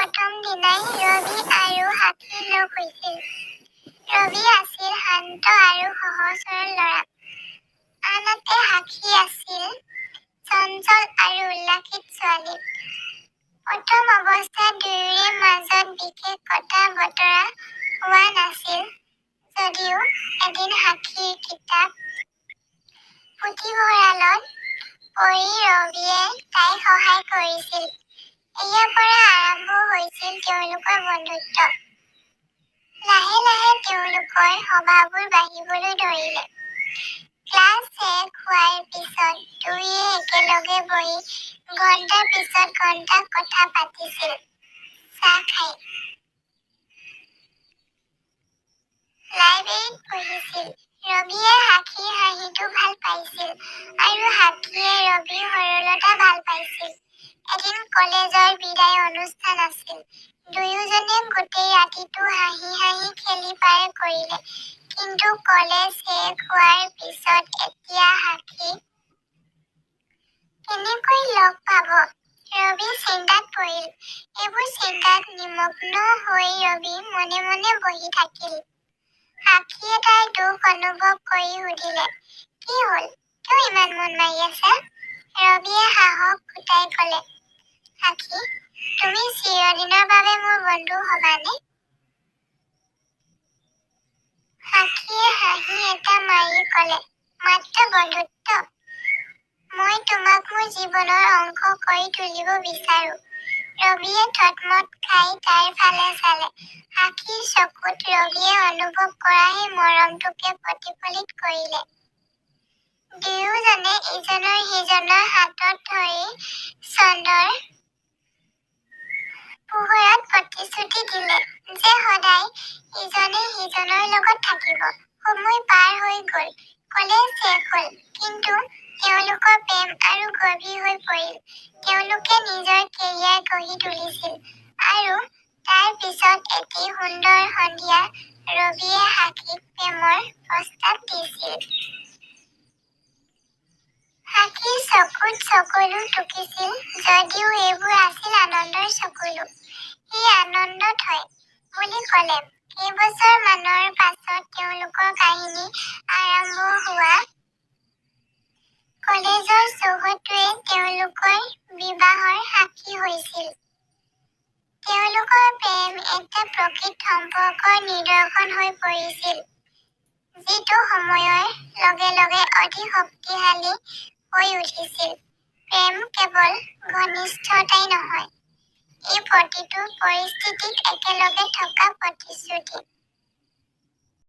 প্ৰথম দিনাই ৰবি আৰু সাক্ষী লগ হৈছিল। ৰবি আছিল শান্ত আৰু সহজ সৰল ল'ৰা, আনহাতে সাক্ষী আছিল চঞ্চল আৰু উল্লাসিত ছোৱালী। প্ৰথম অৱস্থাত দুয়োৰে মাজত বিশেষ কথা বতৰা হোৱা নাছিল যদিও এদিন সাক্ষীৰ কিতাপ পুথিভঁৰালত পঢ়ি ৰবিয়ে তাইক সহায় কৰিছিল। ইয়াৰ পৰা আৰম্ভ হৈছিল তেওঁলোকৰ বন্ধুত্ব। লাহে লাহে তেওঁলোকৰ সভাবোৰ বাঢ়িবলৈ ধৰিলে। ক্লাছ শেষ হোৱাৰ পিছত দুয়োয়ে একেলগে বহি ঘণ্টাৰ পিছত ঘণ্টা কথা পাতিছিল, চাহ খাই। লাইব্ৰেৰীত পঢ়িছিল। ৰবিয়ে সাক্ষীৰ হাঁহিটো ভাল পাইছিল আৰু সাক্ষীয়ে ৰবিৰ সৰলতা ভাল পাইছিল। এদিন কলেজৰ বিদায় অনুষ্ঠান আছিল। দুয়োজনে গোটেই ৰাতিটো হাঁহি হাঁহি খেলি পাৰ কৰিলে। কিন্তু কলেজ শেষ হোৱাৰ পিছত এতিয়া সাক্ষীক কেনেকৈ লগ পাব? ৰবি চিন্তাত পৰিল। এইবোৰ চিন্তাত নিমগ্ন হৈ ৰবি মনে মনে বহি থাকিল। সাক্ষীয়ে তাইৰ দুখ অনুভৱ কৰি সুধিলে, কি হ'ল? কিয় ইমান মন মাৰি আছা? ৰবিয়ে সাহস গোটাই ক'লে, সাক্ষী, তুমি চিৰদিনৰ বাবে মোৰ বন্ধু হবানে? সাক্ষীয়ে হাঁহি এটা মাৰি ক'লে, মাত্ৰ বন্ধুত্ব? মই তোমাক মোৰ জীৱনৰ অংশ কৰি তুলিব বিচাৰো। ৰবিয়ে থতমত খাই তাইৰ ফালে চালে। সাক্ষীৰ চকুত ৰবিয়ে অনুভৱ কৰা সেই মৰমটোকে প্ৰতিফলিত কৰিলে। দুয়োজনে ইজনৰ সিজনৰ হাতত ধৰি চন্দ্ৰৰ পোহৰত প্ৰতিশ্ৰুতি দিলে যে সদায় ইজনে সিজনৰ লগত থাকিব। সময় পাৰ হৈ গ'ল। কলেজ শেষ হ'ল। কিন্তু তেওঁলোকৰ প্ৰেম আৰু গভীৰ হৈ পৰিল। তেওঁলোকে নিজৰ কেৰিয়াৰ গঢ়ি তুলিছিল। আৰু তাৰ পিছত এটি সুন্দৰ সন্ধিয়াত ৰবিয়ে সাক্ষীক প্ৰেমৰ প্ৰস্তাৱ দিছিল। সাক্ষীৰ চকুত চকুলো টুকিছিল যদিও এইবোৰ আছিল আনন্দৰ চকুলো। সি আনন্দত হয় বুলি ক'লে। কেইবছৰমানৰ পাছত তেওঁলোকৰ কাহিনী আৰম্ভ হোৱা কলেজৰ চৌহদটোৱে তেওঁলোকৰ বিবাহৰ সাক্ষী হৈছিল। তেওঁলোকৰ প্ৰেম এটা প্ৰকৃত সম্পৰ্কৰ নিদৰ্শন হৈ পৰিছিল, যিটো সময়ৰ লগে লগে অধিক শক্তিশালী হৈ উঠিছিল। প্ৰেম কেৱল ঘনিষ্ঠতাই নহয়, ই প্ৰতিটো পৰিস্থিতিত একেলগে থকা প্ৰতিশ্ৰুতি।